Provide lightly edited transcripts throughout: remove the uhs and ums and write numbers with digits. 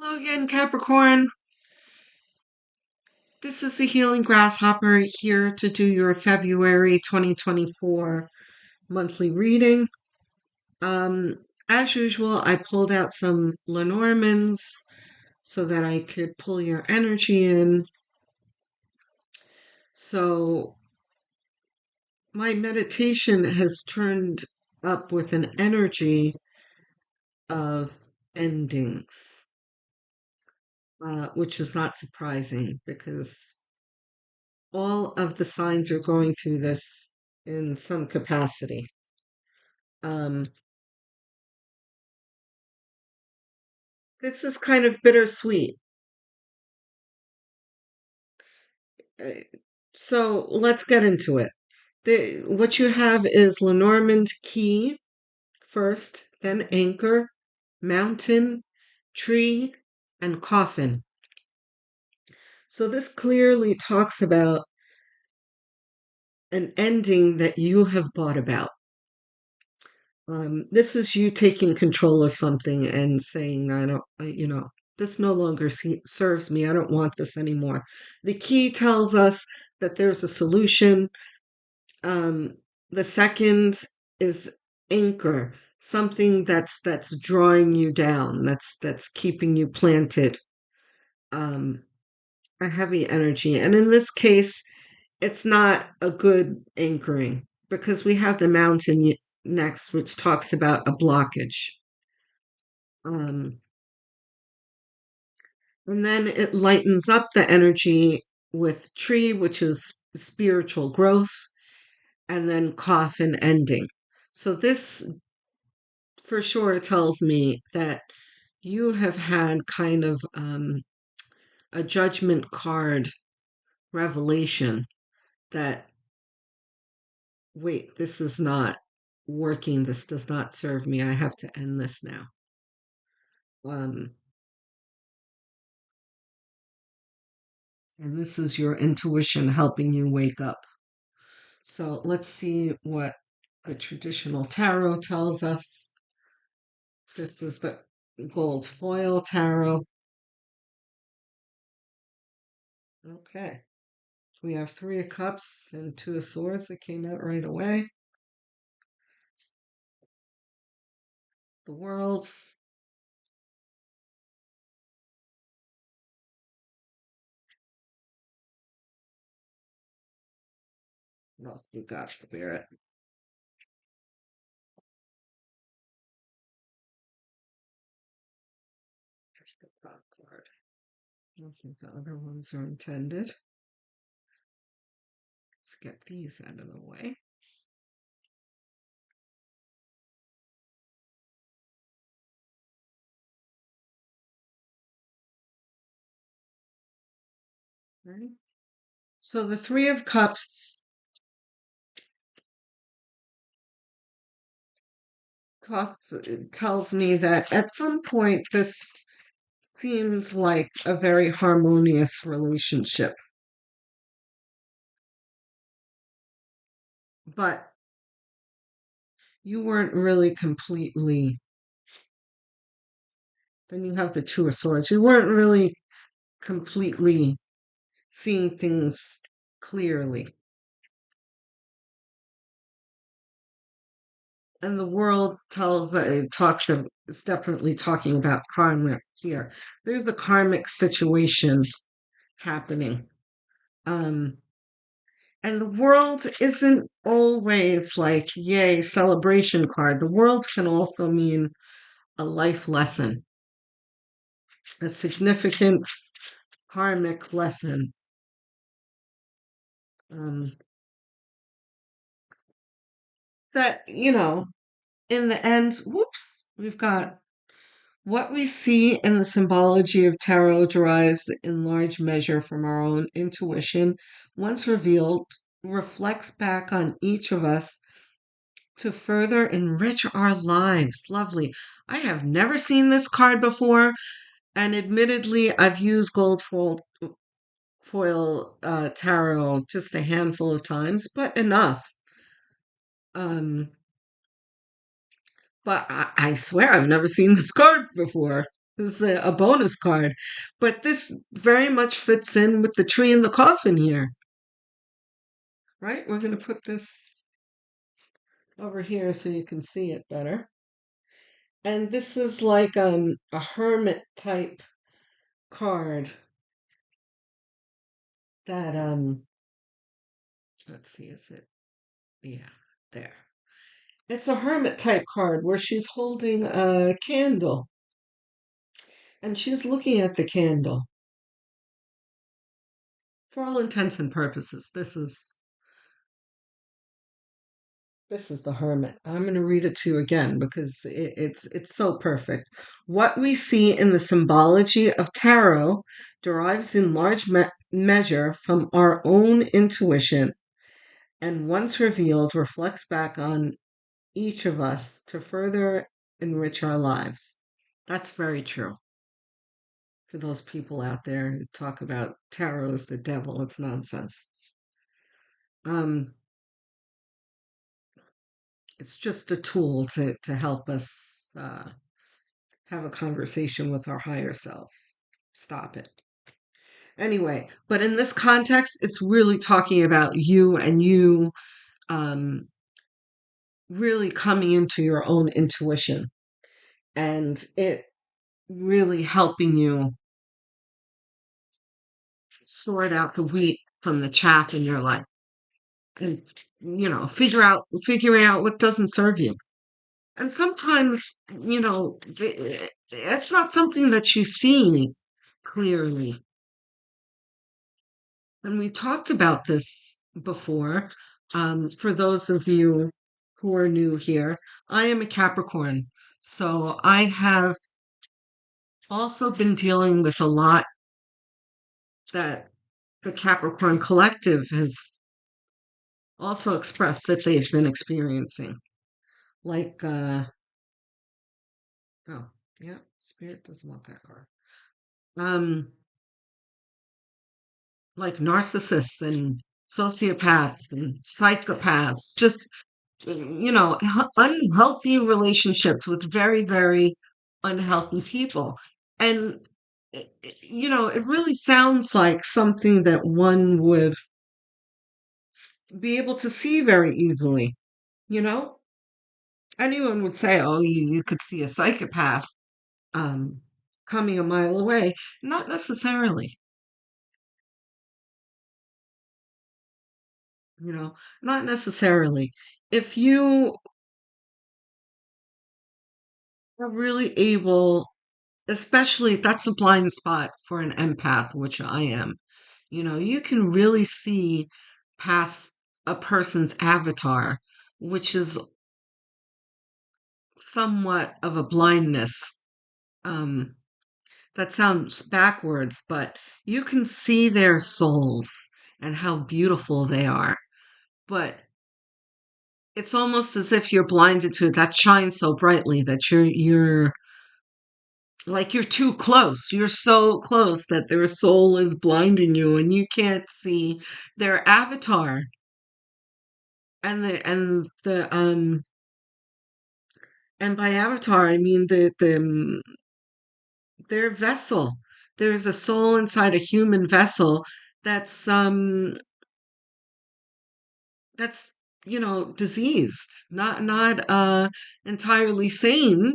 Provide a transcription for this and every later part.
Hello again, Capricorn. This is the Healing Grasshopper here to do your February 2024 monthly reading. As usual, I pulled out some Lenormands so that I could pull your energy in. So my meditation has turned up with an energy of endings, which is not surprising because all of the signs are going through this in some capacity. Um, this is kind of bittersweet. Uh, So let's get into it. What you have is Lenormand Key first, then Anchor, Mountain, Tree, and Coffin. So this clearly talks about an ending that you have brought about. This is you taking control of something and saying, I don't, this no longer serves me. I don't want this anymore. The key tells us that there's a solution. Um, the second is anchor, something that's drawing you down, that's keeping you planted. Um, a heavy energy. And in this case, it's not a good anchoring because we have the mountain next, which talks about a blockage. Um, and then it lightens up the energy with tree, which is spiritual growth, and then coffin ending. So this for sure tells me that you have had kind of a judgment card revelation that, wait, this is not working. This does not serve me. I have to end this now. Um, and this is your intuition helping you wake up. So let's see what the traditional tarot tells us. This is the gold foil tarot. Okay. We have Three of Cups and Two of Swords that came out right away. The World. What else you got, Spirit? Here's the top card. I don't think the other ones are intended. Let's get these out of the way. Right. So the Three of Cups tells me that at some point this seems like a very harmonious relationship, but you weren't really completely. Then you have the Two of Swords. You weren't really completely seeing things clearly. And the world tells that it talks of it's definitely talking about karma here. There's a karmic situation happening. Um, and the world isn't always like, yay, celebration card. The world can also mean a life lesson, a significant karmic lesson. Um, that, in the end, whoops, we've got what we see in the symbology of tarot derives in large measure from our own intuition. Once revealed, reflects back on each of us to further enrich our lives. Lovely. I have never seen this card before, and admittedly, I've used gold foil tarot just a handful of times, but enough. Um, but I swear I've never seen this card before. is a bonus card. But this very much fits in with the tree in the coffin here, right? We're going to put this over here so you can see it better. And this is like a hermit type card that let's see, is it? Yeah, there. It's a hermit type card where she's holding a candle and she's looking at the candle. For all intents and purposes, this is the hermit. I'm going to read it to you again because it's so perfect. What we see in the symbology of tarot derives in large measure from our own intuition, and once revealed, reflects back on each of us to further enrich our lives. That's very true. For those people out there who talk about tarot as the devil, it's nonsense. Um, it's just a tool to help us have a conversation with our higher selves. Stop it. Anyway, but in this context, it's really talking about you and you um, really coming into your own intuition and it really helping you sort out the wheat from the chaff in your life and figuring out what doesn't serve you. And sometimes, it's not something that you see clearly. And we talked about this before. For those of you who are new here, I am a Capricorn. So I have also been dealing with a lot that the Capricorn collective has also expressed that they've been experiencing. Like, oh, yeah, Spirit doesn't want that card. Um, like narcissists and sociopaths and psychopaths, just unhealthy relationships with very, very unhealthy people. And, it really sounds like something that one would be able to see very easily. You know, anyone would say, oh, you could see a psychopath um, coming a mile away. Not necessarily, you know, not necessarily. If you are really able, especially if that's a blind spot for an empath, which I am, you can really see past a person's avatar, which is somewhat of a blindness. Um, that sounds backwards, but you can see their souls and how beautiful they are. But it's almost as if you're blinded to it. That shines so brightly that you're like you're too close. You're so close that their soul is blinding you and you can't see their avatar. And by avatar I mean their vessel. There's a soul inside a human vessel that's that's diseased, not entirely sane,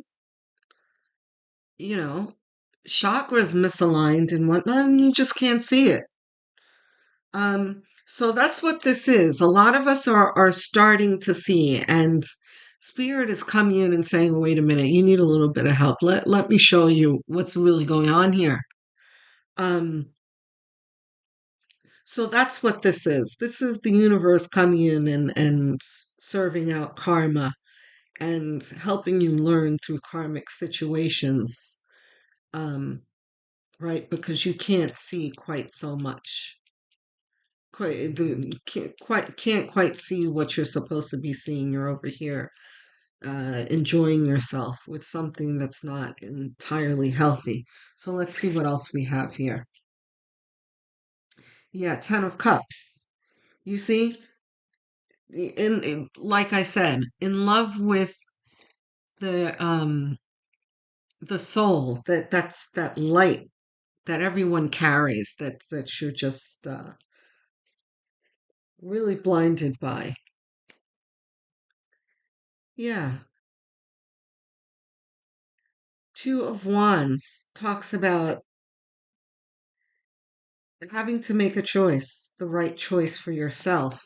you know chakras misaligned and whatnot, and you just can't see it. So that's what this is. A lot of us are starting to see, and spirit is coming in and saying, wait a minute, you need a little bit of help. Let me show you what's really going on here. um so that's what this is. This is the universe coming in and serving out karma and helping you learn through karmic situations, um, right? Because you can't see quite so much. Can't quite see what you're supposed to be seeing. You're over here enjoying yourself with something that's not entirely healthy. So let's see what else we have here. Yeah, Ten of Cups. You see, like I said, in love with the the soul, that's that light that everyone carries, that you're just really blinded by. Yeah. Two of Wands talks about having to make a choice, the right choice for yourself.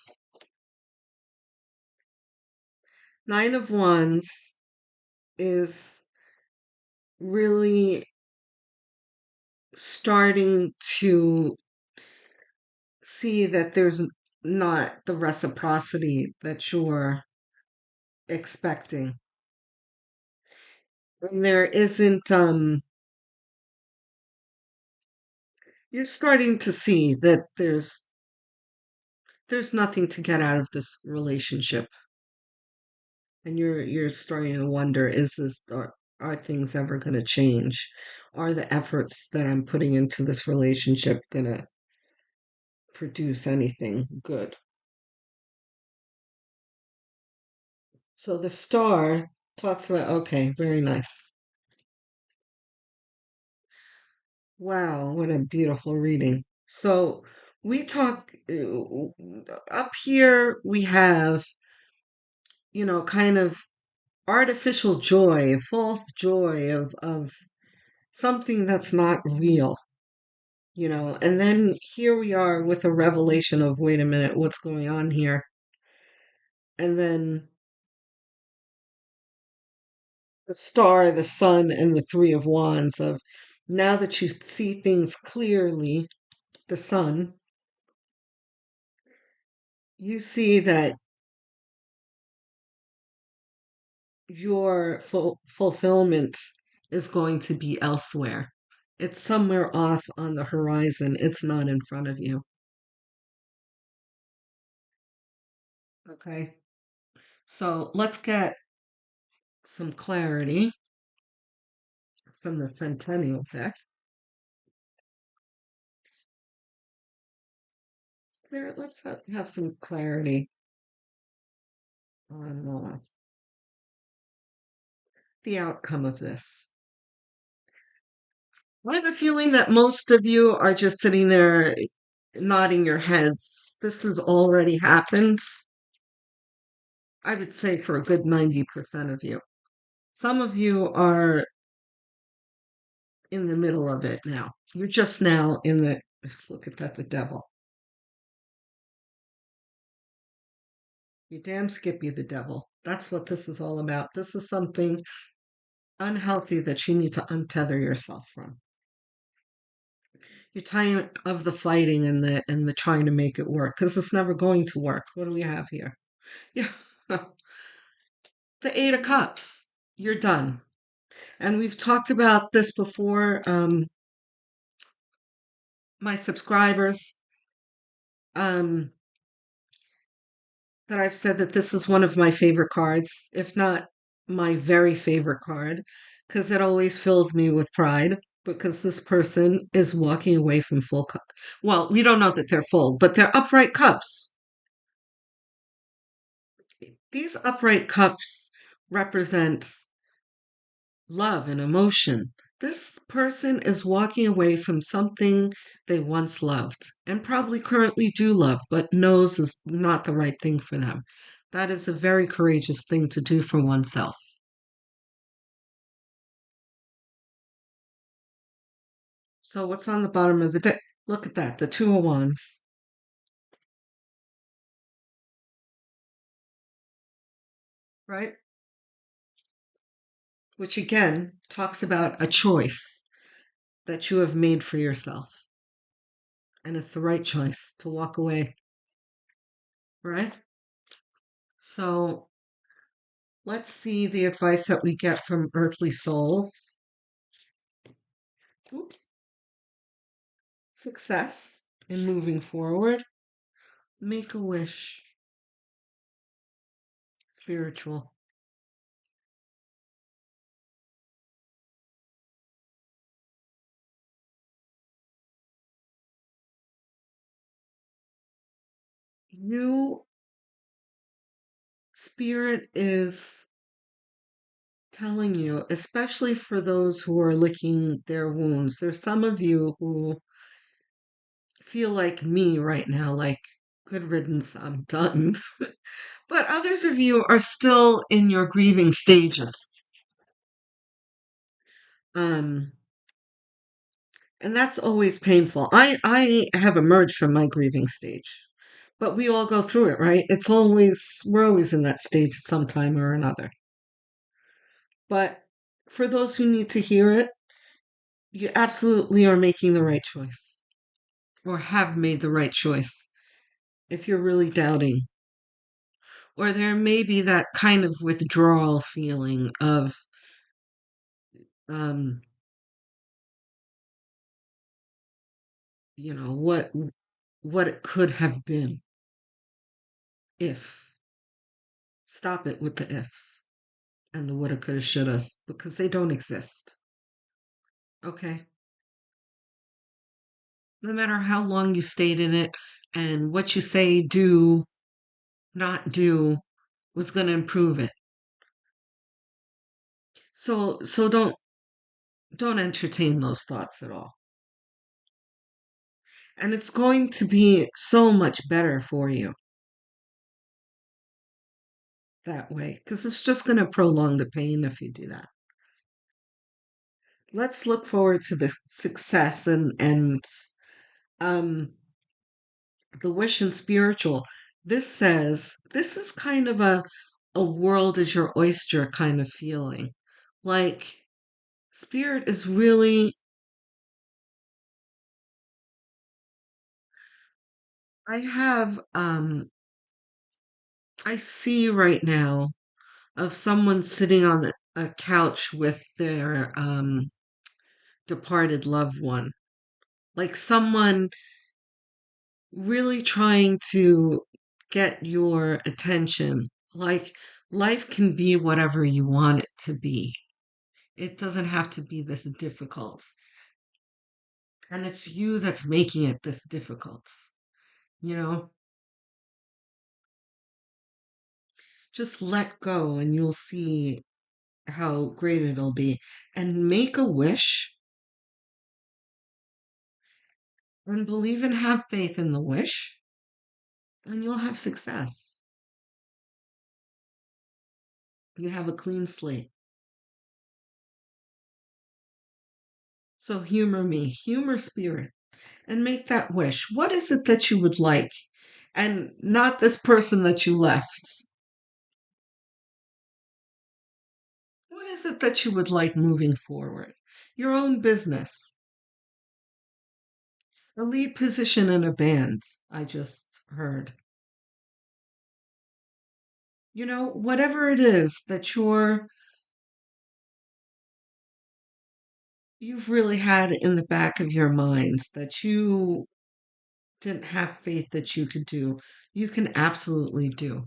Nine of Wands is really starting to see that there's not the reciprocity that you're expecting. And there isn't, you're starting to see that there's nothing to get out of this relationship. And you're starting to wonder, are things ever going to change? Are the efforts that I'm putting into this relationship going to produce anything good? So the star talks about, okay, very nice. Wow, what a beautiful reading. So we talk up here, we have, kind of artificial joy, false joy of something that's not real, and then here we are with a revelation of, wait a minute, what's going on here? And then the star, the sun, and the three of wands of, now that you see things clearly, the sun, you see that your fulfillment is going to be elsewhere. It's somewhere off on the horizon. It's not in front of you. Okay. So let's get some clarity from the Centennial deck. Let's have some clarity on the outcome of this. I have a feeling that most of you are just sitting there nodding your heads. This has already happened. I would say for a good 90% of you. Some of you are in the middle of it now. You're just now in the, look at that, the devil. You damn Skippy the devil. That's what this is all about. This is something unhealthy that you need to untether yourself from. You're tired of the fighting and the trying to make it work because it's never going to work. What do we have here? Yeah, the Eight of Cups. You're done. And we've talked about this before. My subscribers, um, that I've said that this is one of my favorite cards, if not my very favorite card, because it always fills me with pride. Because this person is walking away from full cup. Well, we don't know that they're full, but they're upright cups. These upright cups represent love and emotion. This person is walking away from something they once loved and probably currently do love, but knows is not the right thing for them. That is a very courageous thing to do for oneself. So, what's on the bottom of the deck? Look at that, the Two of Wands, right? Which again talks about a choice that you have made for yourself. And it's the right choice to walk away, right? So, let's see the advice that we get from earthly souls. Oops. Success in moving forward. Make a wish. Spiritual. You, spirit is telling you, especially for those who are licking their wounds. There's some of you who feel like me right now, like, good riddance, I'm done. But others of you are still in your grieving stages. Um, and that's always painful. I have emerged from my grieving stage, but we all go through it, right? We're always in that stage at some time or another. But for those who need to hear it, you absolutely are making the right choice or have made the right choice if you're really doubting. Or there may be that kind of withdrawal feeling of, um, what it could have been if. Stop it with the ifs and the woulda, coulda, shouldas because they don't exist. Okay? No matter how long you stayed in it and what you say, do, not do was going to improve it. So don't entertain those thoughts at all. And it's going to be so much better for you that way because it's just going to prolong the pain if you do that. Let's look forward to the success and um the wish and spiritual. This says this is kind of a world is your oyster kind of feeling. Like spirit is really I have I see right now of someone sitting on a couch with their departed loved one. Like someone really trying to get your attention. Like life can be whatever you want it to be. It doesn't have to be this difficult. And it's you that's making it this difficult. You know, just let go and you'll see how great it'll be. And make a wish and believe and have faith in the wish, and you'll have success. You have a clean slate. So humor me, humor spirit, and make that wish. What is it that you would like? And not this person that you left. What is it that you would like moving forward? Your own business, a lead position in a band, I just heard. Whatever it is that you've really had in the back of your mind that you didn't have faith that you could do, you can absolutely do.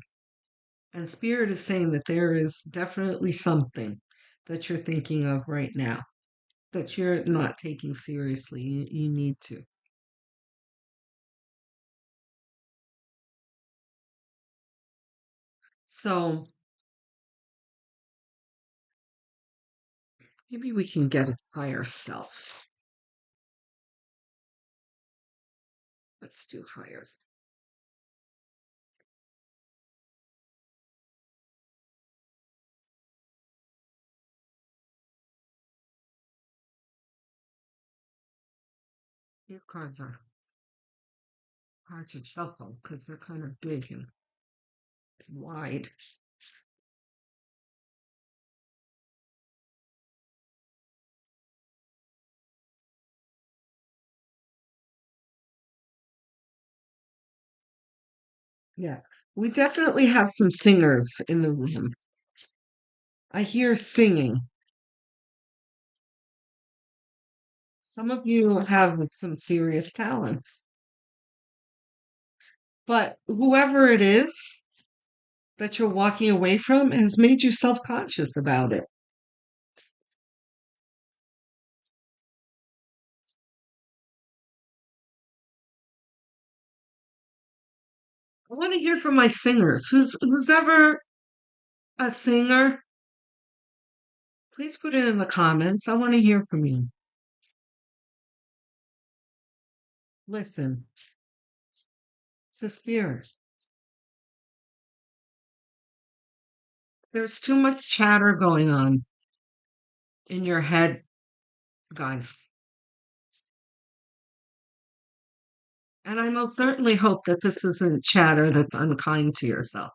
And Spirit is saying that there is definitely something that you're thinking of right now that you're not taking seriously. You need to. So maybe we can get it higher self. Let's do higher. Your cards are hard to shuffle because they're kind of big and wide. Yeah. We definitely have some singers in the room. I hear singing. Some of you have some serious talents, but whoever it is that you're walking away from has made you self conscious about it. I want to hear from my singers. Who's ever a singer? Please put it in the comments. I want to hear from you. Listen to spirit. There's too much chatter going on in your head, guys. And I most certainly hope that this isn't chatter that's unkind to yourself.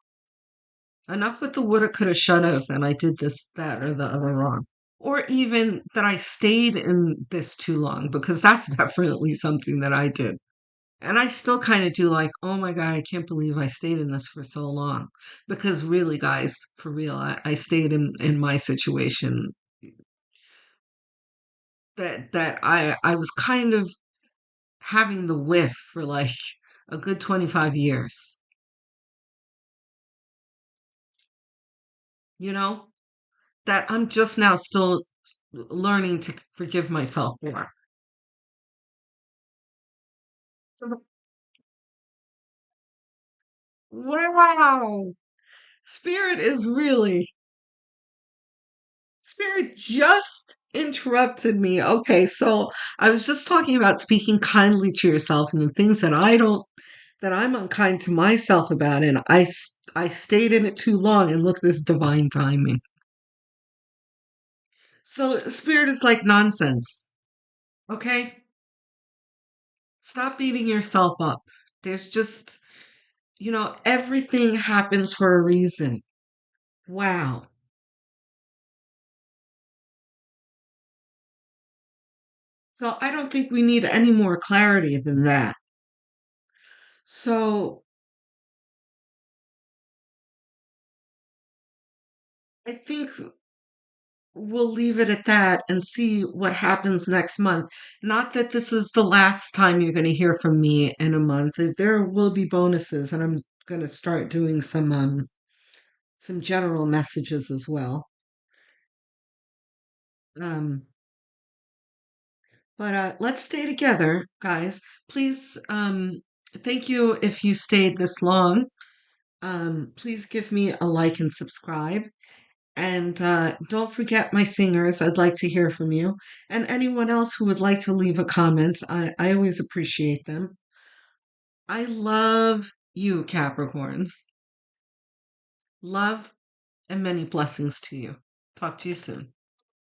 Enough with the woulda, coulda, shouldas, and I did this, that, or the other wrong. Or even that I stayed in this too long, because that's definitely something that I did. And I still kind of do like, oh my God, I can't believe I stayed in this for so long. Because really, guys, for real, I stayed in my situation that I was kind of having the whiff for like a good 25 years, you know, that I'm just now still learning to forgive myself for. Wow. Spirit is really, Spirit just interrupted me. Okay, so I was just talking about speaking kindly to yourself and the things that I don't, that I'm unkind to myself about, and I stayed in it too long, and look, this divine timing. So spirit is like nonsense. Okay, stop beating yourself up. There's just, everything happens for a reason. Wow. So I don't think we need any more clarity than that. So I think we'll leave it at that and see what happens next month. Not that this is the last time you're going to hear from me in a month. There will be bonuses, and I'm going to start doing some general messages as well. Um, but let's stay together, guys. Please, thank you if you stayed this long. Please give me a like and subscribe. And don't forget my singers. I'd like to hear from you. And anyone else who would like to leave a comment, I always appreciate them. I love you, Capricorns. Love and many blessings to you. Talk to you soon.